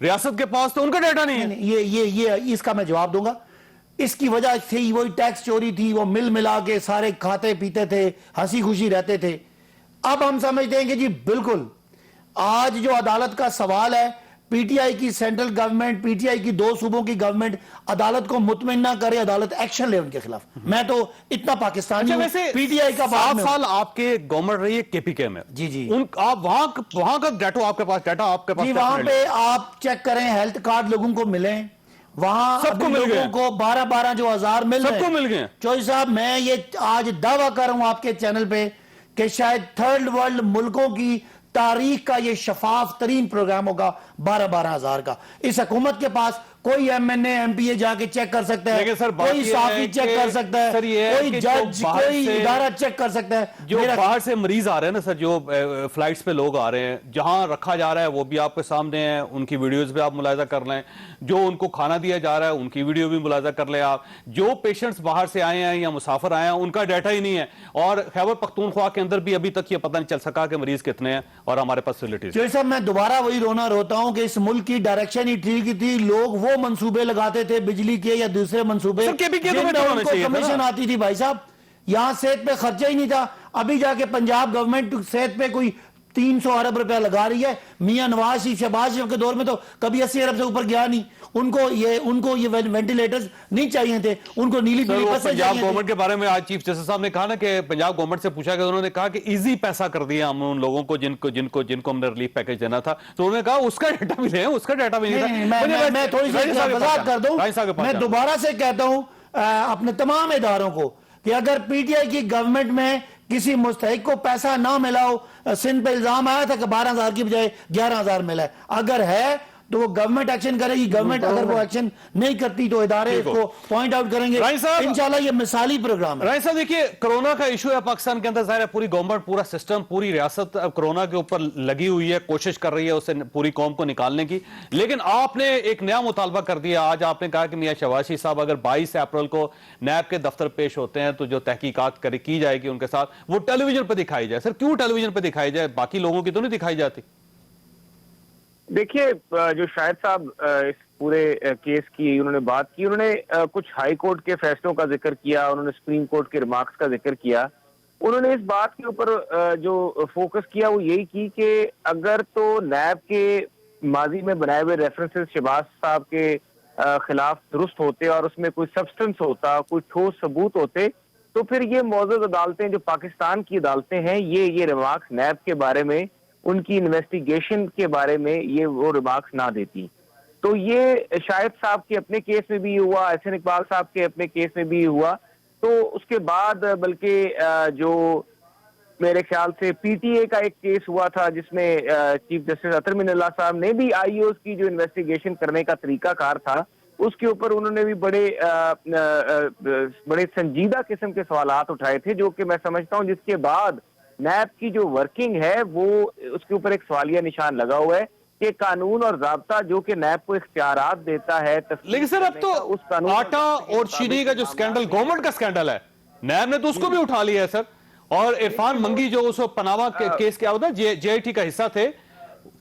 ریاست کے پاس تو ان کا ڈیٹا نہیں ہے. یہ اس کا میں جواب دوں گا. اس کی وجہ تھی وہی ٹیکس چوری تھی, وہ مل ملا کے سارے کھاتے پیتے تھے, ہنسی خوشی رہتے تھے. اب ہم سمجھتے ہیں کہ جی بالکل آج جو عدالت کا سوال ہے, پی ٹی آئی کی central government, P T I کی 2 صوبوں کی گورنمنٹ عدالت کو مطمئن نہ کرے, عدالت ایکشن لے ان کے خلاف. میں تو اتنا پاکستانی ہوں, پی ٹی آئی کا 7 سال آپ کے گورنمنٹ رہی ہے کے پی کے میں. جی آپ وہاں کا ڈیٹا آپ کے پاس, ڈیٹا آپ کے پاس جی, وہاں پہ آپ چیک کریں, ہیلتھ کارڈ لوگوں کو ملیں, وہاں سب کو مل گئے, لوگوں کو 12 جو ہزار مل رہے ہیں, سب کو مل گئے. چوہدری صاحب میں یہ آج دعویٰ کر رہا ہوں آپ کے چینل پہ کہ شاید تھرڈ ورلڈ ملکوں کی تاریخ کا یہ شفاف ترین پروگرام ہوگا 12 ہزار کا. اس حکومت کے پاس کوئی M N A M P A جا کے چیک کر سکتا ہے, کوئی صحافی چیک کر سکتا ہے, کوئی جج, کوئی ادارہ چیک کر سکتا ہے. جو باہر سے مریض آ رہے ہیں نا سر, جو فلائٹس پہ لوگ آ رہے ہیں, جہاں رکھا جا رہا ہے وہ بھی آپ کے سامنے ہیں, ان کی ویڈیوز بھی آپ ملاحظہ کر لیں, جو ان کو کھانا دیا جا رہا ہے ان کی ویڈیو بھی ملاحظہ کر لیں آپ. جو پیشنٹس باہر سے آئے ہیں یا مسافر آئے ہیں ان کا ڈیٹا ہی نہیں ہے, اور خیبر پختونخوا کے اندر بھی ابھی تک یہ پتہ نہیں چل سکا کہ مریض کتنے ہیں اور ہمارے پاس فیسلٹیز. چوہدری صاحب میں دوبارہ وہی روتا ہوں کہ اس ملک کی ڈائریکشن ہی ٹھیک تھی. لوگ وہ منصوبے لگاتے تھے بجلی کے یا دوسرے منصوبے جن میں ان کو کمیشن آتی تھی. بھائی صاحب یہاں صحت پہ خرچہ ہی نہیں تھا. ابھی جا کے پنجاب گورنمنٹ صحت پہ کوئی 300 ارب روپیہ لگا رہی ہے. میاں نواز شریف, شہباز شریف کے دور میں تو کبھی 80 ارب سے اوپر گیا نہیں. ان کو یہ وینٹیلیٹرز نہیں چاہیے تھے, ان کو نیلی پیلی بسیں پنجاب گورنمنٹ کے بارے میں آج چیف جسٹس صاحب نے کہا نا کہ پنجاب گورنمنٹ سے پوچھا کہ انہوں نے کہا کہ ایزی پیسہ کر دیا ہم ان لوگوں کو جن کو ہم نے ریلیف پیکج دینا تھا. تو انہوں نے کہا اس کا ڈیٹا بھی لیں, اس کا ڈیٹا بھی نہیں تھا. میں تھوڑی سی وضاحت کر دوں. میں دوبارہ سے کہتا ہوں اپنے تمام اداروں کو کہ اگر پی ٹی آئی کی گورنمنٹ میں کسی مستحق کو پیسہ نہ ملا ہو, سندھ پہ الزام آیا تھا کہ 12,000 کی بجائے 11,000 ملا ہے, اگر ہے تو وہ گورنمنٹ ایکشن کرے گی. گورنمنٹ اگر وہ ایکشن نہیں کرتی تو ادارے اس کو پوائنٹ آؤٹ کریں گے. انشاءاللہ یہ مثالی پروگرام ہے. رائے صاحب دیکھیے, کرونا کا ایشو ہے پاکستان کے اندر, ظاہر ہے پوری گورنمنٹ, پورا سسٹم, پوری ریاست اب کرونا کے اوپر لگی ہوئی ہے, کوشش کر رہی ہے اسے پوری قوم کو نکالنے کی. لیکن آپ نے ایک نیا مطالبہ کر دیا آج. آپ نے کہا کہ میاں شہباز شریف صاحب اگر 22 اپریل کو نیب کے دفتر پیش ہوتے ہیں تو جو تحقیقات کی جائے گی ان کے ساتھ, وہ ٹیلی ویژن پہ دکھائی جائے. سر کیوں ٹیلی ویژن پہ دکھائی جائے, باقی لوگوں کی تو نہیں دکھائی جاتی؟ دیکھیے, جو شاہد صاحب اس پورے کیس کی انہوں نے بات کی, انہوں نے کچھ ہائی کورٹ کے فیصلوں کا ذکر کیا, انہوں نے سپریم کورٹ کے ریمارکس کا ذکر کیا. انہوں نے اس بات کے اوپر جو فوکس کیا وہ یہی کی کہ اگر تو نیب کے ماضی میں بنائے ہوئے ریفرنسز شہباز صاحب کے خلاف درست ہوتے اور اس میں کوئی سبسٹنس ہوتا, کوئی ٹھوس ثبوت ہوتے, تو پھر یہ معزز عدالتیں جو پاکستان کی عدالتیں ہیں یہ ریمارکس نیب کے بارے میں, ان کی انویسٹیگیشن کے بارے میں یہ وہ ریمارکس نہ دیتی. تو یہ شاہد صاحب کے اپنے کیس میں بھی ہوا, احسن اقبال صاحب کے اپنے کیس میں بھی ہوا. تو اس کے بعد بلکہ جو میرے خیال سے پی ٹی اے کا ایک کیس ہوا تھا جس میں چیف جسٹس اطہر من اللہ صاحب نے بھی آئی اوز کی جو انویسٹیگیشن کرنے کا طریقہ کار تھا اس کے اوپر انہوں نے بھی بڑے سنجیدہ قسم کے سوالات اٹھائے تھے, جو کہ میں سمجھتا ہوں جس کے بعد نیب کی جو ورکنگ ہے وہ اس کے اوپر ایک سوالیہ نشان لگا ہوا ہے کہ قانون اور ضابطہ جو کہ نیب کو اختیارات دیتا ہے. لیکن سر اب تو آٹا اور چینی کا جو سکینڈل گورنمنٹ کا سکینڈل ہے, نیب نے تو اس کو بھی اٹھا لیا ہے سر. اور عرفان منگی جو اس پناما کیس کیا ہوتا ہے, جے آئی ٹی کا حصہ تھے,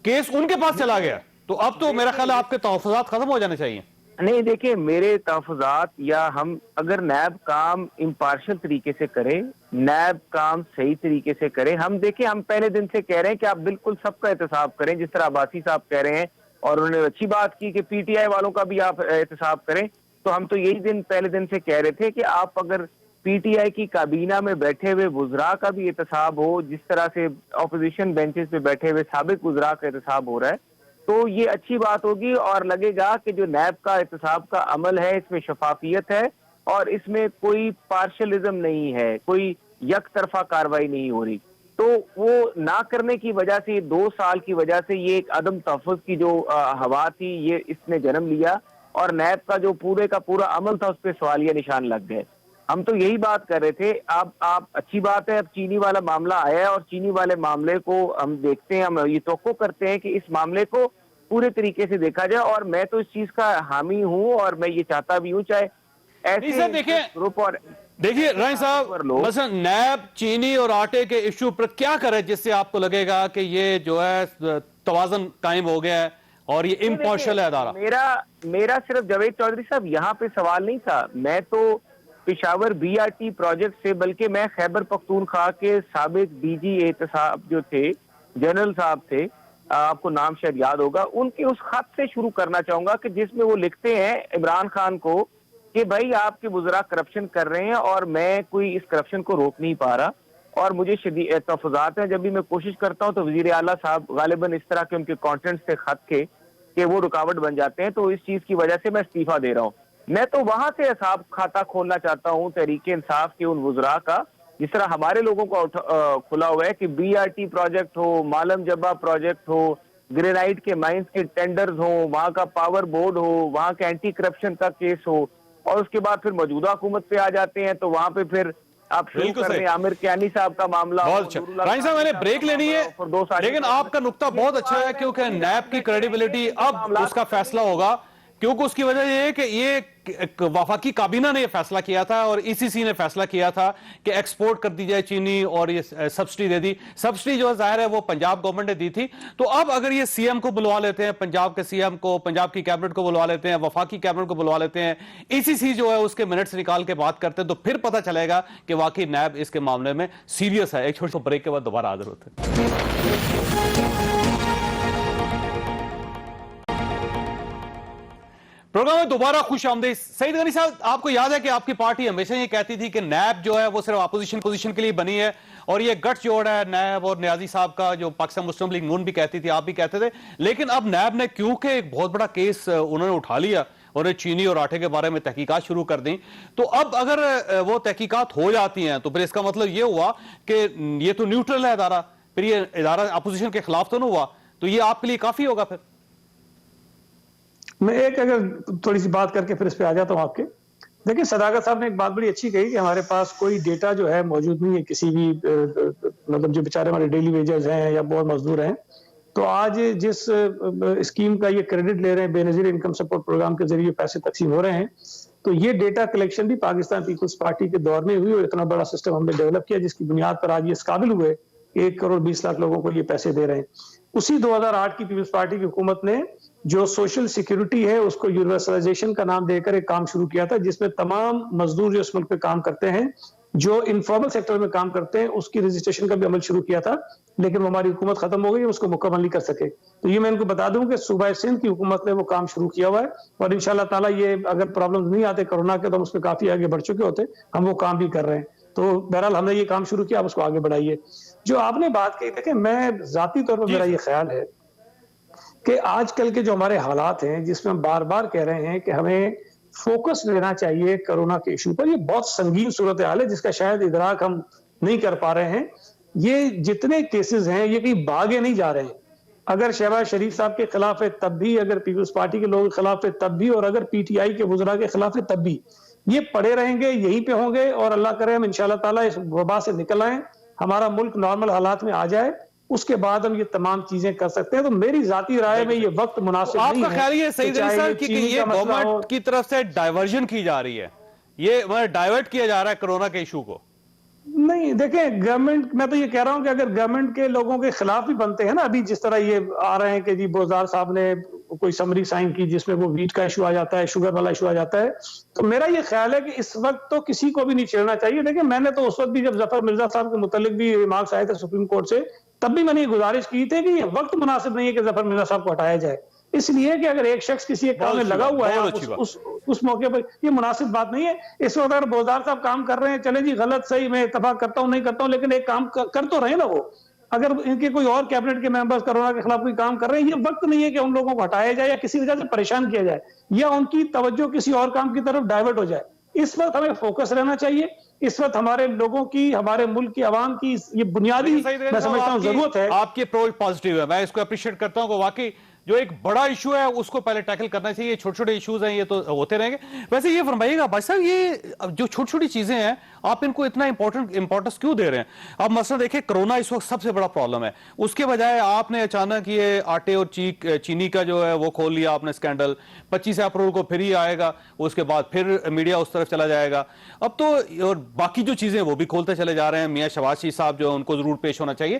کیس ان کے پاس چلا گیا. تو اب تو میرا خیال ہے آپ کے تحفظات ختم ہو جانے چاہیے. نہیں دیکھیں, میرے تحفظات یا ہم اگر نیب کام امپارشل طریقے سے کرے, نیب کام صحیح طریقے سے کرے, ہم دیکھیں ہم پہلے دن سے کہہ رہے ہیں کہ آپ بالکل سب کا احتساب کریں, جس طرح عباسی صاحب کہہ رہے ہیں, اور انہوں نے اچھی بات کی کہ پی ٹی آئی والوں کا بھی آپ احتساب کریں. تو ہم تو یہی پہلے دن سے کہہ رہے تھے کہ آپ اگر پی ٹی آئی کی کابینہ میں بیٹھے ہوئے وزراء کا بھی احتساب ہو, جس طرح سے اپوزیشن بینچز پہ بیٹھے ہوئے سابق وزراء کا احتساب ہو رہا ہے, تو یہ اچھی بات ہوگی اور لگے گا کہ جو نیب کا احتساب کا عمل ہے اس میں شفافیت ہے اور اس میں کوئی پارشلزم نہیں ہے, کوئی یک طرفہ کاروائی نہیں ہو رہی. تو وہ نہ کرنے کی وجہ سے 2 سال کی وجہ سے یہ ایک عدم تحفظ کی جو ہوا تھی یہ اس نے جنم لیا, اور نیب کا جو پورے کا پورا عمل تھا اس پہ سوالیہ نشان لگ گئے. ہم تو یہی بات کر رہے تھے. آپ اچھی بات ہے, اب چینی والا معاملہ آیا ہے اور چینی والے معاملے کو ہم دیکھتے ہیں, ہم یہ توقع کرتے ہیں کہ اس معاملے کو پورے طریقے سے دیکھا جائے, اور میں تو اس چیز کا حامی ہوں اور میں یہ چاہتا بھی ہوں چاہے ایسے گروپ. اور دیکھیے رائے صاحب, مثلا نیب چینی اور آٹے کے ایشو پر کیا کرے جس سے آپ کو لگے گا کہ یہ جو ہے توازن قائم ہو گیا ہے, اور یہ امپارشل ہے ادارہ. میرا صرف جاوید چودھری صاحب یہاں پہ سوال نہیں تھا. میں تو Peshawar B R T project سے بلکہ میں خیبر پختونخوا کے سابق ڈی جی احتساب جو تھے جنرل صاحب تھے, آپ کو نام شاید یاد ہوگا, ان کے اس خط سے شروع کرنا چاہوں گا کہ جس میں وہ لکھتے ہیں عمران خان کو کہ بھائی آپ کے وزراء کرپشن کر رہے ہیں اور میں کوئی اس کرپشن کو روک نہیں پا رہا اور مجھے شدید تحفظات ہیں. جب بھی میں کوشش کرتا ہوں تو وزیر اعلیٰ صاحب غالباً اس طرح کے ان کے کانٹینٹ سے خط کے کہ وہ رکاوٹ بن جاتے ہیں, تو اس چیز کی وجہ سے میں استعفیٰ دے رہا ہوں. میں تو وہاں سے حساب کھاتا کھولنا چاہتا ہوں تحریک انصاف کے ان وزراء کا جس طرح ہمارے لوگوں کو کھلا ہوا ہے کہ بی آر ٹی پروجیکٹ ہو, مالم جبہ پروجیکٹ ہو, گرینائٹ کے مائنز کے ٹینڈرز ہوں, وہاں کا پاور بورڈ ہو, وہاں کا اینٹی کرپشن کا کیس ہو, اور اس کے بعد پھر موجودہ حکومت پہ آ جاتے ہیں تو وہاں پہ پھر آپ شروع کر رہے ہیں عامر کیانی صاحب کا معاملہ. بہت اچھا رائن صاحب, میں نے بریک لینی ہے لیکن آپ کا نقطہ بہت اچھا ہے کیونکہ نیب کی کریڈیبلٹی اب اس کا فیصلہ ہوگا, کیونکہ اس کی وجہ یہ ہے کہ یہ وفاقی کابینہ نے یہ فیصلہ کیا تھا اور ای سی سی نے فیصلہ کیا تھا کہ ایکسپورٹ کر دی جائے چینی اور یہ سبسڈی دے دی. سبسڈی جو ظاہر ہے وہ پنجاب گورنمنٹ نے دی تھی, تو اب اگر یہ سی ایم کو بلوا لیتے ہیں, پنجاب کے سی ایم کو, پنجاب کی کیبنٹ کو بلوا لیتے ہیں, وفاقی کیبنٹ کو بلوا لیتے ہیں, ای سی سی جو ہے اس کے منٹس نکال کے بات کرتے ہیں, تو پھر پتہ چلے گا کہ واقعی نیب اس کے معاملے میں سیریس ہے. ایک چھوٹی سی بریک کے بعد دوبارہ حاضر ہوتے ہیں. پروگرام میں دوبارہ خوش آمدید. سعید غنی صاحب, آپ کو یاد ہے کہ آپ کی پارٹی ہمیشہ یہ کہتی تھی کہ نیب جو ہے وہ صرف اپوزیشن پوزیشن کے لیے بنی ہے, اور یہ گٹ جوڑ ہے نیب اور نیازی صاحب کا, جو پاکستان مسلم لیگ نون بھی کہتی تھی, آپ بھی کہتے تھے. لیکن اب نیب نے کیونکہ ایک بہت بڑا کیس انہوں نے اٹھا لیا, انہیں چینی اور آٹے کے بارے میں تحقیقات شروع کر دیں, تو اب اگر وہ تحقیقات ہو جاتی ہیں تو پھر اس کا مطلب یہ ہوا کہ یہ تو نیوٹرل ہے ادارہ, پھر یہ ادارہ اپوزیشن کے خلاف تو نہ ہوا, تو یہ آپ کے لیے کافی ہوگا. پھر میں ایک اگر تھوڑی سی بات کر کے پھر اس پہ آ جاتا ہوں آپ کے. دیکھیں, صداقت صاحب نے ایک بات بڑی اچھی کہی کہ ہمارے پاس کوئی ڈیٹا جو ہے موجود نہیں ہے کسی بھی, مطلب جو بیچارے ہمارے ڈیلی ویجرز ہیں یا بہت مزدور ہیں, تو آج جس اسکیم کا یہ کریڈٹ لے رہے ہیں, بے نظیر انکم سپورٹ پروگرام کے ذریعے پیسے تقسیم ہو رہے ہیں, تو یہ ڈیٹا کلیکشن بھی پاکستان پیپلز پارٹی کے دور میں ہوئی, اور اتنا بڑا سسٹم ہم نے ڈیولپ کیا جس کی بنیاد پر آج یہ اس قابل ہوئے 1,20,00,000 لوگوں کو یہ پیسے دے رہے ہیں. اسی 2008 کی پیپلز پارٹی کی حکومت نے جو سوشل سیکیورٹی ہے اس کو یونیورسلائزیشن کا نام دے کر ایک کام شروع کیا تھا, جس میں تمام مزدور جو اس ملک پہ کام کرتے ہیں, جو انفارمل سیکٹر میں کام کرتے ہیں, اس کی رجسٹریشن کا بھی عمل شروع کیا تھا, لیکن وہ ہماری حکومت ختم ہو گئی, اس کو مکمل نہیں کر سکے. تو یہ میں ان کو بتا دوں کہ صوبہ سندھ کی حکومت نے وہ کام شروع کیا ہوا ہے, اور انشاءاللہ تعالیٰ یہ اگر پرابلم نہیں آتے کرونا کے تو ہم اس پہ کافی آگے بڑھ چکے ہوتے, ہم وہ کام بھی کر رہے ہیں. تو بہرحال ہم نے یہ کام شروع کیا, آپ اس کو آگے بڑھائیے. جو آپ نے بات کی, دیکھیں میں ذاتی طور پر میرا یہ خیال ہے کہ آج کل کے جو ہمارے حالات ہیں جس میں ہم بار بار کہہ رہے ہیں کہ ہمیں فوکس لینا چاہیے کرونا کے ایشو پر, یہ بہت سنگین صورتحال ہے جس کا شاید ادراک ہم نہیں کر پا رہے ہیں. یہ جتنے کیسز ہیں یہ کہیں بھاگے نہیں جا رہے ہیں. اگر شہباز شریف صاحب کے خلاف ہے تب بھی, اگر پیپلز پارٹی کے لوگوں کے خلاف ہے تب بھی, اور اگر پی ٹی آئی کے وزراء کے خلاف ہے تب بھی, یہ پڑے رہیں گے, یہیں پہ ہوں گے, اور اللہ کرے ہم انشاءاللہ تعالیٰ اس وبا سے نکل آئیں, ہمارا ملک نارمل حالات میں آ جائے, اس کے بعد ہم یہ تمام چیزیں کر سکتے ہیں. تو میری ذاتی رائے میں یہ وقت مناسب نہیں ہے. آپ کا خیال یہ سعید غنی صاحب کہ یہ گورنمنٹ کی طرف سے ڈائیورژن کی جا رہی ہے, یہ ڈائیورٹ کیا جا رہا ہے کرونا کے ایشو کو؟ نہیں, دیکھیں گورنمنٹ, میں تو یہ کہہ رہا ہوں کہ اگر گورنمنٹ کے لوگوں کے خلاف بھی بنتے ہیں نا, ابھی جس طرح یہ آ رہے ہیں کہ جی بوزدار صاحب نے کوئی سمری سائن کی جس میں وہ ویٹ کا ایشو آ جاتا ہے, شوگر والا ایشو آ جاتا ہے, تو میرا یہ خیال ہے کہ اس وقت تو کسی کو بھی نہیں چھیڑنا چاہیے. دیکھیں میں نے تو اس وقت بھی جب ظفر مرزا صاحب کے متعلق بھی ریمارکس آئے تھے سپریم کورٹ سے, تب بھی میں نے یہ گزارش کی تھی کہ یہ وقت مناسب نہیں ہے کہ ظفر مرزا صاحب کو ہٹایا جائے, اس لیے کہ اگر ایک شخص کسی ایک کام میں لگا ہوا ہے اس موقع پر, یہ مناسب بات نہیں ہے. اس وقت اگر بوزدار صاحب کام کر رہے ہیں, چلے جی غلط صحیح میں اتفاق کرتا ہوں نہیں کرتا ہوں, لیکن ایک کام کر تو رہے نا وہ. اگر ان کے کوئی اور کیبنٹ کے ممبرز کرونا کے خلاف کوئی کام کر رہے ہیں, یہ وقت نہیں ہے کہ ان لوگوں کو ہٹایا جائے یا کسی وجہ سے پریشان کیا جائے یا ان کی توجہ کسی اور کام کی طرف ڈائیورٹ ہو جائے. اس وقت ہمیں فوکس رہنا چاہیے. اس وقت ہمارے لوگوں کی, ہمارے ملک کی عوام کی یہ بنیادی میں سمجھتا ہوں ضرورت ہے. آپ کی اپروچ پازیٹیو ہے, میں اس کو اپریشیٹ کرتا ہوں کہ واقعی جو ایک بڑا ایشو ہے اس کو پہلے ٹیکل کرنا چاہیے. چھوٹے چھوٹے ایشوز ہیں یہ تو ہوتے رہیں گے. ویسے یہ فرمائیے گا بھائی صاحب, یہ جو چھوٹی چھوٹی چیزیں ہیں آپ ان کو اتنا امپورٹنس کیوں دے رہے ہیں؟ اب مثلا دیکھیں کرونا اس وقت سب سے بڑا پرابلم ہے, اس کے بجائے آپ نے اچانک یہ آٹے اور چینی کا جو ہے وہ کھول لیا آپ نے اسکینڈل. 25 اپریل کو پھر ہی آئے گا, اس کے بعد پھر میڈیا اس طرف چلا جائے گا. اب تو اور باقی جو چیزیں وہ بھی کھولتے چلے جا رہے ہیں. میاں شہباز صاحب جو ان کو ضرور پیش ہونا چاہیے.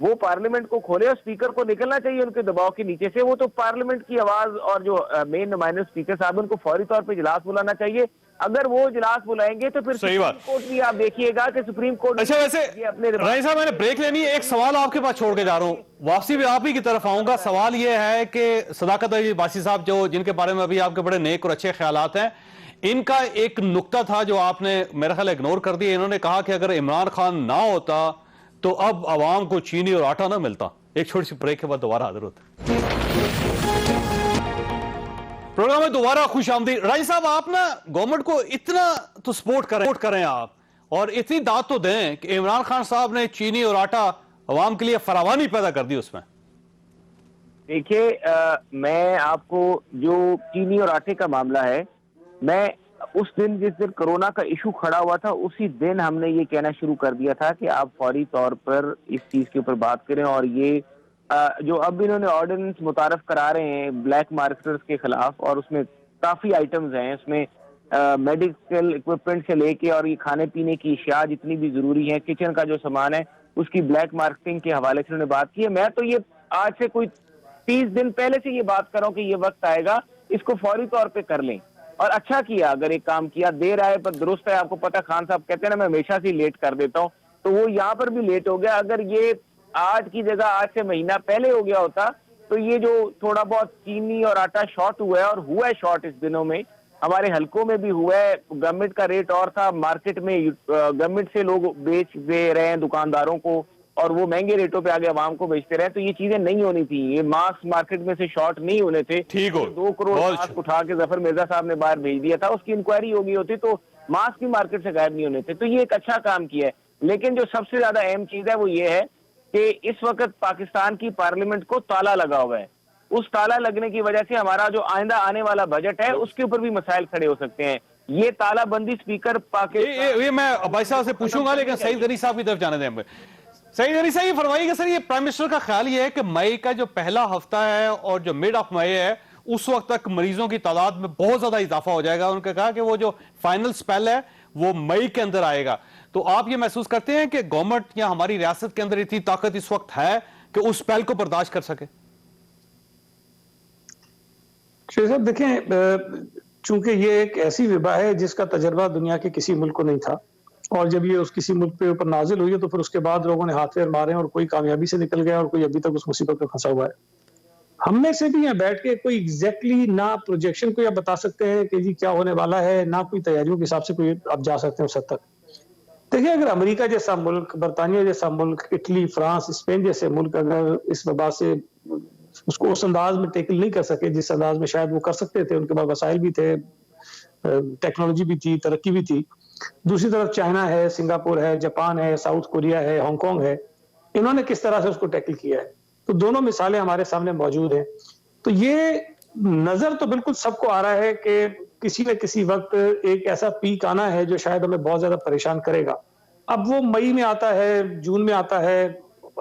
وہ پارلیمنٹ کو کھولے اور اسپیکر کو نکلنا چاہیے ان کے دباؤ کے نیچے سے. وہ تو پارلیمنٹ کی آواز اور جو مین نمائندے اسپیکر صاحب ان کو فوری طور پہ اجلاس بلانا چاہیے. اگر وہ اجلاس بلائیں گے تو پھر صحیح بات. سپریم کورٹ بھی آپ دیکھیے گا کہ سپریم کورٹ اچھا ویسے اپنے رائے صاحب میں نے بریک لینی ہے, ایک سوال آپ کے پاس چھوڑ کے جا رہا ہوں, واپسی بھی آپ ہی کی طرف آؤں گا. سوال یہ ہے کہ صداقت علی عباسی صاحب جو جن کے بارے میں ابھی آپ کے بڑے نیک اور اچھے خیالات ہیں, ان کا ایک نقطہ تھا جو آپ نے میرا خیال اگنور کر دیا. انہوں نے کہا کہ اگر عمران خان نہ ہوتا تو اب عوام کو چینی اور آٹا نہ ملتا. ایک چھوٹی سی بریک کے بعد دوبارہ حاضر ہوتے ہیں. پروگرام میں دوبارہ خوش آمدید. راجی صاحب آپ نا گورنمنٹ کو اتنا تو سپورٹ کریں آپ, اور اتنی داد تو دیں کہ عمران خان صاحب نے چینی اور آٹا عوام کے لیے فراوانی پیدا کر دی اس میں. دیکھیے میں آپ کو جو چینی اور آٹے کا معاملہ ہے, میں اس دن جس دن کرونا کا ایشو کھڑا ہوا تھا اسی دن ہم نے یہ کہنا شروع کر دیا تھا کہ آپ فوری طور پر اس چیز کے اوپر بات کریں. اور یہ جو اب انہوں نے آرڈیننس متعارف کرا رہے ہیں بلیک مارکیٹرز کے خلاف, اور اس میں کافی آئٹمز ہیں, اس میں میڈیکل اکوپمنٹ سے لے کے اور یہ کھانے پینے کی اشیاء جتنی بھی ضروری ہیں, کچن کا جو سامان ہے اس کی بلیک مارکیٹنگ کے حوالے سے انہوں نے بات کی ہے. میں تو یہ آج سے کوئی 30 دن پہلے سے یہ بات کر رہا ہوں کہ یہ وقت آئے گا اس کو فوری طور پہ کر لیں. اور اچھا کیا اگر ایک کام کیا, دیر آئے پر درست ہے. آپ کو پتہ خان صاحب کہتے ہیں نا میں ہمیشہ سے لیٹ کر دیتا ہوں, تو وہ یہاں پر بھی لیٹ ہو گیا. اگر یہ آج کی جگہ آج سے مہینہ پہلے ہو گیا ہوتا تو یہ جو تھوڑا بہت چینی اور آٹا شارٹ ہوا ہے, اور ہوا ہے شارٹ اس دنوں میں, ہمارے حلقوں میں بھی ہوا ہے. گورنمنٹ کا ریٹ اور تھا, مارکیٹ میں گورنمنٹ سے لوگ بیچ دے رہے ہیں دکانداروں کو, اور وہ مہنگے ریٹوں پہ آگے عوام کو بیچتے رہے. تو یہ چیزیں نہیں ہونی تھی, یہ ماسک مارکیٹ میں سے شارٹ نہیں ہونے تھے. 2 کروڑ ماسک اٹھا کے ظفر مرزا صاحب نے باہر بھیج دیا تھا, اس کی انکوائری ہو گئی ہوتی تو ماسک بھی مارکیٹ سے غائب نہیں ہونے تھے. تو یہ ایک اچھا کام کیا ہے. لیکن جو سب سے زیادہ اہم چیز ہے وہ یہ ہے کہ اس وقت پاکستان کی پارلیمنٹ کو تالا لگا ہوا ہے. اس تالا لگنے کی وجہ سے ہمارا جو آئندہ آنے والا بجٹ ہے اس کے اوپر بھی مسائل کھڑے ہو سکتے ہیں. یہ تالا بندی اسپیکر پاکستان, یہ میں عباسی صاحب سے پوچھوں گا, لیکن سعید غنی صاحب کی طرف جانے دیں. سعید غنی صاحب یہ فرمائیے کہ سر یہ پرائم منسٹر کا خیال یہ ہے کہ مئی کا جو پہلا ہفتہ ہے اور جو مڈ آف مئی ہے اس وقت تک مریضوں کی تعداد میں بہت زیادہ اضافہ ہو جائے گا. انہوں نے کہا کہ وہ جو فائنل سپیل ہے وہ مئی کے اندر آئے گا. تو آپ یہ محسوس کرتے ہیں کہ گورنمنٹ یا ہماری ریاست کے اندر اتنی طاقت اس وقت ہے کہ اس سپیل کو برداشت کر سکے؟ شیخ صاحب دیکھیں, چونکہ یہ ایک ایسی وبا ہے جس کا تجربہ دنیا کے کسی ملک کو نہیں تھا, اور جب یہ اس کسی ملک پہ اوپر نازل ہوئی ہے تو پھر اس کے بعد لوگوں نے ہاتھ پیر مارے اور کوئی کامیابی سے نکل گیا اور کوئی ابھی تک اس مصیبت پہ پھنسا ہوا ہے. ہم میں سے بھی یہاں بیٹھ کے کوئی ایگزیکٹلی نہ پروجیکشن کو یا بتا سکتے ہیں کہ جی کیا ہونے والا ہے, نہ کوئی تیاریوں کے حساب سے کوئی آپ جا سکتے ہیں اس حد تک. دیکھیں اگر امریکہ جیسا ملک, برطانیہ جیسا ملک, اٹلی, فرانس, اسپین جیسے ملک اگر اس وبا سے اس کو اس انداز میں ٹیکل نہیں کر سکے جس انداز میں شاید وہ کر سکتے تھے, ان کے پاس وسائل بھی تھے, ٹیکنالوجی بھی تھی, ترقی بھی تھی. دوسری طرف چائنا ہے, سنگاپور ہے, جاپان ہے, ساؤتھ کوریا ہے, ہانگ کانگ ہے, انہوں نے کس طرح سے اس کو ٹیکل کیا ہے. تو دونوں مثالیں ہمارے سامنے موجود ہیں. تو یہ نظر تو بالکل سب کو آ رہا ہے کہ کسی نہ کسی وقت ایک ایسا پیک آنا ہے جو شاید ہمیں بہت زیادہ پریشان کرے گا. اب وہ مئی میں آتا ہے, جون میں آتا ہے,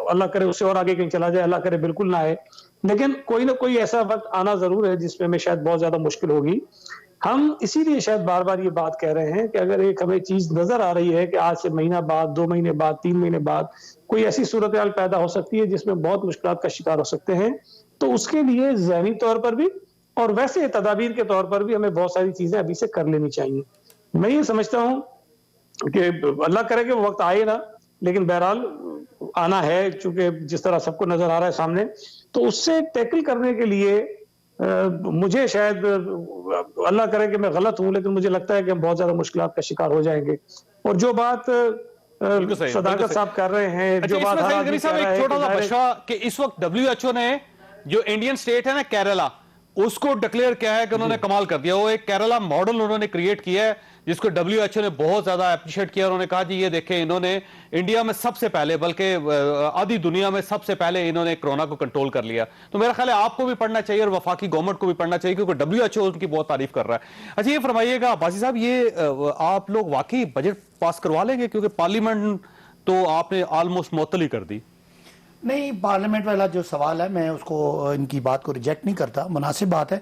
اللہ کرے اس سے اور آگے کہیں چلا جائے, اللہ کرے بالکل نہ آئے, لیکن کوئی نہ کوئی ایسا وقت آنا ضرور ہے جس میں ہمیں شاید بہت زیادہ مشکل ہوگی. ہم اسی لیے شاید بار بار یہ بات کہہ رہے ہیں کہ اگر ایک ہمیں چیز نظر آ رہی ہے کہ آج سے مہینہ بعد, 2 مہینے بعد, 3 مہینے بعد کوئی ایسی صورتحال پیدا ہو سکتی ہے جس میں بہت مشکلات کا شکار ہو سکتے ہیں, تو اس کے لیے ذہنی طور پر بھی اور ویسے تدابیر کے طور پر بھی ہمیں بہت ساری چیزیں ابھی سے کر لینی چاہیے. میں یہ سمجھتا ہوں کہ اللہ کرے کہ وہ وقت آئے نا, لیکن بہرحال آنا ہے چونکہ جس طرح سب کو نظر آ رہا ہے سامنے, تو اس سے ٹیکل کرنے کے لیے مجھے شاید اللہ کرے کہ میں غلط ہوں, لیکن مجھے لگتا ہے کہ ہم بہت زیادہ مشکلات کا شکار ہو جائیں گے. اور جو بات صداقت صاحب کر رہے ہیں, جو بات ایک چھوٹا سا بشرا کہ اس وقت WHO نے جو انڈین سٹیٹ ہے نا کیرلا, اس کو ڈکلیئر کیا ہے کہ انہوں نے کمال کر دیا. وہ ایک کیرلا ماڈل انہوں نے کریٹ کیا ہے جس کو WHO نے بہت زیادہ اپریشیٹ کیا. انہوں نے کہا جی یہ دیکھیں انہوں نے انڈیا میں سب سے پہلے, بلکہ آدھی دنیا میں سب سے پہلے انہوں نے کرونا کو کنٹرول کر لیا. تو میرا خیال ہے آپ کو بھی پڑھنا چاہیے اور وفاقی گورنمنٹ کو بھی پڑھنا چاہیے کیونکہ WHO ان کی بہت تعریف کر رہا ہے. اچھا یہ فرمائیے گا عباسی صاحب, یہ آپ لوگ واقعی بجٹ پاس کروا لیں گے کیونکہ پارلیمنٹ تو آپ نے آلموسٹ معطل ہی کر دی؟ نہیں پارلیمنٹ والا جو سوال ہے میں اس کو ان کی بات کو ریجیکٹ نہیں کرتا, مناسب بات ہے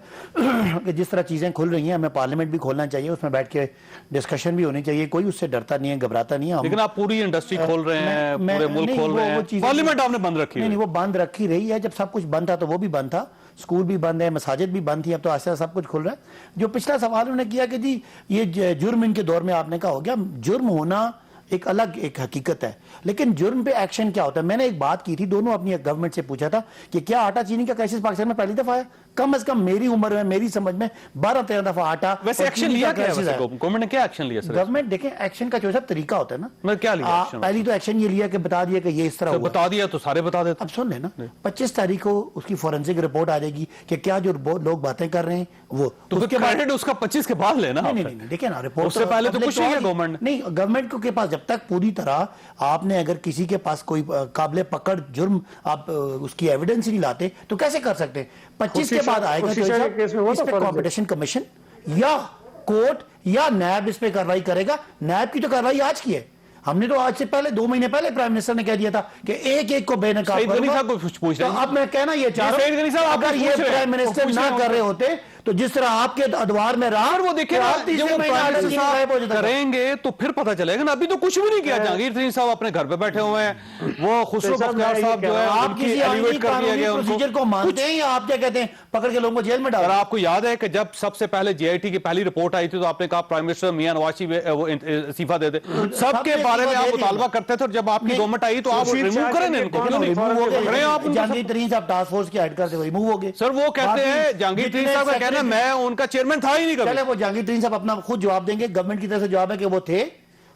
کہ جس طرح چیزیں کھل رہی ہیں ہمیں پارلیمنٹ بھی کھولنا چاہیے, اس میں بیٹھ کے ڈسکشن بھی ہونی چاہیے, کوئی اس سے ڈرتا نہیں ہے, گھبراتا نہیں ہے. لیکن آپ پوری انڈسٹری کھول رہے ہیں, پورے ملک کھول رہے ہیں, پارلیمنٹ آپ نے بند رکھی ہے. نہیں وہ بند رکھی رہی ہے, جب سب کچھ بند تھا تو وہ بھی بند تھا, اسکول بھی بند ہے, مساجد بھی بند تھی, اب تو آہستہ سب کچھ کھل رہا ہے. جو پچھلا سوال انہوں نے کیا کہ جی یہ جرم ان کے دور میں آپ نے کہا ہو گیا, جرم ہونا ایک الگ ایک حقیقت ہے, لیکن جرم پہ ایکشن کیا ہوتا ہے. میں نے ایک بات کی تھی, دونوں اپنی گورنمنٹ سے پوچھا تھا کہ کیا آٹا چینی کا کرائسس پاکستان میں پہلی دفعہ ہے؟ کم از کم میری عمر میں, میری سمجھ میں 12-13 دفعہ آٹا. ویسے ایکشن لیا کیا ہے گورنمنٹ نے, کیا ایکشن لیا سر؟ گورنمنٹ دیکھیں ایکشن کا جو سب طریقہ ہوتا ہے نا, میں کیا لیا ایکشن؟ پہلی تو ایکشن یہ لیا کہ بتا دیا کہ یہ اس طرح ہوا. بتا دیا تو سارے بتا دیتے. اب سن لیں نا, 25 تاریخ کو اس کی فورنسک رپورٹ آ جائے گی کہ کیا جو لوگ باتیں کر رہے ہیں وہ, تو اس کے بعد اس کا 25 کے بعد لینا. نہیں دیکھیں نا رپورٹ اس سے پہلے تو کچھ نہیں ہے گورنمنٹ نہیں, گورنمنٹ کے پاس جب تک پوری طرح آپ نے اگر کسی کے پاس کوئی قابل پکڑ جرم آپ اس کی ایویڈنس ہی نہیں لاتے تو کیسے کر سکتے ہیں. 25 کے بعد آئے گا اس پہ کمپٹیشن کمیشن یا کورٹ یا نیب اس پہ کارروائی کرے گا. نیب کی تو کارروائی آج کی ہے, ہم نے تو آج سے پہلے 2 مہینے پہلے پرائم منسٹر نے کہہ دیا تھا کہ ایک ایک کو بے نقاب کروں. اب میں کہنا یہ چاہ رہا ہوں اگر یہ پرائم منسٹر نہ کر رہے ہوتے تو جس طرح آپ کے ادوار میں رہا, وہ دیکھیں کریں گے تو پھر پتہ چلے گا نا. ابھی تو کچھ بھی نہیں کیا. جہانگیر ترین صاحب اپنے گھر پہ بیٹھے ہوئے ہیں, وہ خسرو بختیار صاحب جو ہے آپ کسی آئینی قانونی پروسیجر کو مانتے ہیں یا آپ کیا کہتے ہیں پکڑ کے لوگوں کو جیل میں ڈال. آپ کو یاد ہے کہ جب سب سے پہلے جے آئی ٹی کی پہلی رپورٹ آئی تھی تو آپ نے کہا پرائم منسٹر میاں نواز شریف وہ استعفیٰ دے دے, سب کے بارے میں آپ مطالبہ کرتے تھے, اور جب آپ کی گورنمنٹ آئی تو آپ ریموو کریں ان کو. جہانگیر ترین صاحب ٹاسک فورس کی ہیڈ کرتے ہوئے ریموو ہو گئے. سر وہ کہتے ہیں جہانگیر ترین صاحب کا کہنا میں ان کا چیئرمین تھا ہی نہیں کبھی. چلے وہ جہانگیر ترین صاحب اپنا خود جواب دیں گے, گورنمنٹ کی طرف سے جواب ہے کہ وہ تھے.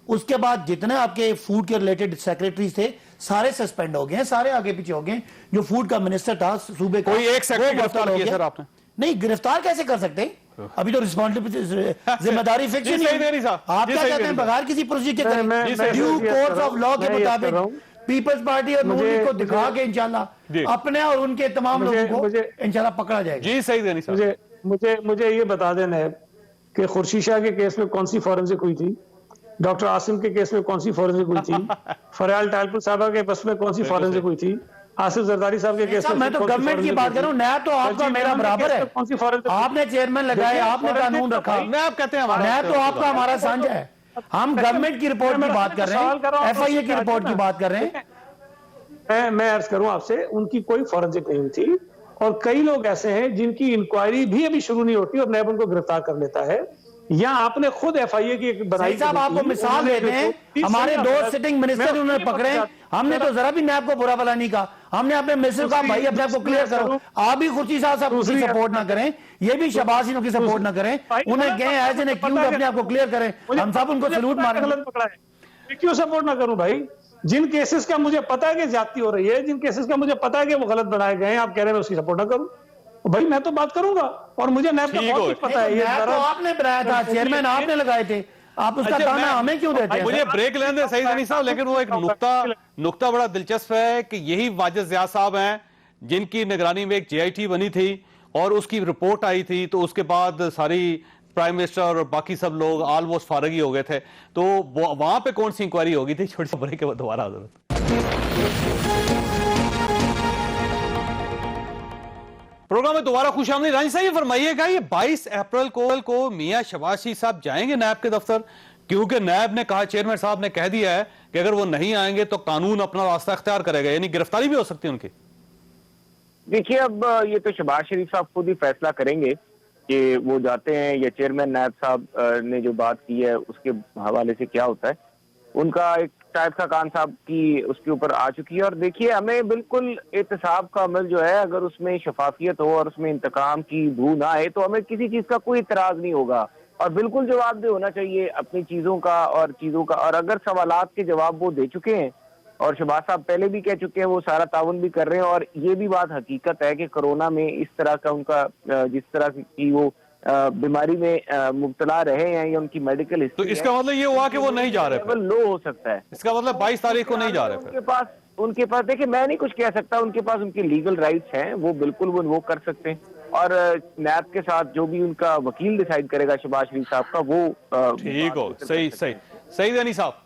اس کے بعد جتنے آپ کے فوڈ کے ریلیٹڈ سیکریٹریز تھے سارے سسپینڈ ہو گئے ہیں, سارے آگے پیچھے ہو گئے. جو فوڈ کا منسٹر تھا صوبے کا, کوئی ایک سیکریٹری گرفتار کیا سر آپ نے؟ نہیں گرفتار کیسے کر سکتے ہیں, ابھی تو رسپانسبلٹی ذمہ داری فکس نہیں. آپ کیا کہتے ہیں بغیر کسی پروسیجر کے کریں ڈیو کورس آف لا کے مطابق پیپلز پارٹی اور نون لیگ کو دکھا کے انشاءاللہ اپنے اور ان کے تمام لوگوں کو انشاءاللہ پکڑا جائے گا. جی صحیح دینی صاحب, مجھے یہ بتا دینا ہے کہ خورشید شاہ کے کیس میں کون سی فورنسک ہوئی تھی, ڈاکٹر عاصم کے کیس میں کون سی فورنسک ہوئی تھی, فریال ٹائلپور صاحبہ کے کیس میں کون سی فورنسک ہوئی تھی, آصف زرداری صاحب کے کیس میں تو گورنمنٹ کی بات کر رہا ہوں. نیب تو آپ کا میرا برابر ہے, آپ نے چیئرمین لگائے, آپ نے قانون رکھا. نیب کہتے ہیں نیب تو آپ کا ہمارا سانجھا ہے. ہم گورنمنٹ کی رپورٹ کی بات کر رہے ہیں, ایف آئی اے کی رپورٹ کی بات کر رہے ہیں. میں عرض کروں آپ سے, ان کی کوئی فورنسک نہیں تھی, اور کئی لوگ ایسے ہیں جن کی انکوائری بھی ابھی شروع نہیں ہوتی اور نیب ان کو گرفتار کر لیتا ہے. یا آپ نے خود ایف آئی اے کی بنائی. صاحب آپ کو مثال دیتے ہیں, ہمارے 2 سٹنگ منسٹر انہوں نے پکڑے, ہم نے تو ذرا بھی نیب کو برا بھلا نہیں کہا. ہم نے اپنے منسٹر کہا بھائی اپنے آپ کو کلیئر کرو. آپ بھی خورشید صاحب کی سپورٹ نہ کریں, یہ بھی شہباز کی سپورٹ نہ کریں, انہیں کہیں ایز این ایکیوزڈ اپنے آپ کو کلیئر کریں. ہم سب ان کو سلوٹ ماریں. کیوں سپورٹ نہ کروں بھائی؟ جن کیسز کا مجھے پتا ہے کہ زیادتی ہو رہی ہے, جن کیسز کا مجھے پتا ہے کہ وہ غلط بنائے گئے ہیں, آپ کہہ رہے ہیں میں اس کی سپورٹ نہ کروں. بھائی میں تو بات کروں گا, اور مجھے نیب کا بہت کچھ پتا ہے. نیب تو آپ نے بنایا تھا, چیئرمین آپ نے لگائے تھے, آپ اس کا کہنا ہمیں کیوں دیتے ہیں؟ مجھے بریک لینے دیں سعید غنی صاحب, لیکن وہ ایک نقطہ بڑا دلچسپ ہے کہ یہی واجد ضیاء صاحب ہیں جن کی نگرانی میں ایک جے آئی ٹی بنی تھی اور اس کی رپورٹ آئی تھی, تو اس کے بعد ساری پرائم منسٹر اور باقی سب لوگ آلموسٹ فارغ ہی ہو گئے تھے. تو وہاں پہ کون سی انکوائری ہوگی تھی؟ چھوٹی سی بریک کے بعد دوبارہ حضرت. پروگرام میں دوبارہ خوش آمدید. رانجی صاحب یہ فرمائیے گا, یہ 22 اپریل کو میاں شہباز شریف صاحب جائیں گے نیب کے دفتر؟ کیونکہ نیب نے کہا, چیئرمین صاحب نے کہہ دیا ہے کہ اگر وہ نہیں آئیں گے تو قانون اپنا راستہ اختیار کرے گا, یعنی گرفتاری بھی ہو سکتی ہے ان کی. دیکھیے اب یہ تو شہباز شریف صاحب خود ہی فیصلہ کریں گے کہ وہ جاتے ہیں یا چیئرمین نیب صاحب نے جو بات کی ہے اس کے حوالے سے کیا ہوتا ہے. ان کا ایک شاہد خاقان صاحب کی اس کے اوپر آ چکی ہے, اور دیکھیے ہمیں بالکل احتساب کا عمل جو ہے, اگر اس میں شفافیت ہو اور اس میں انتقام کی بو نہ آئے تو ہمیں کسی چیز کا کوئی اعتراض نہیں ہوگا, اور بالکل جواب دہ ہونا چاہیے اپنی چیزوں کا اور اگر سوالات کے جواب وہ دے چکے ہیں, اور شہباز صاحب پہلے بھی کہہ چکے ہیں وہ سارا تعاون بھی کر رہے ہیں, اور یہ بھی بات حقیقت ہے کہ کرونا میں اس طرح کا ان کا جس طرح کی وہ بیماری میں مبتلا رہے ہیں یا ان کی میڈیکل ہسٹری, تو اس کا مطلب یہ ہوا کہ وہ نہیں جا رہے, لو ہو سکتا ہے. اس کا مطلب 22 تاریخ کو نہیں جا رہے. ان کے پاس دیکھیں میں نہیں کچھ کہہ سکتا, ان کے پاس ان کے لیگل رائٹس ہیں, وہ بالکل وہ کر سکتے ہیں, اور نیب کے ساتھ جو بھی ان کا وکیل ڈیسائیڈ کرے گا شہباز شریف صاحب کا, وہ ٹھیک ہو. صحیح غنی صاحب.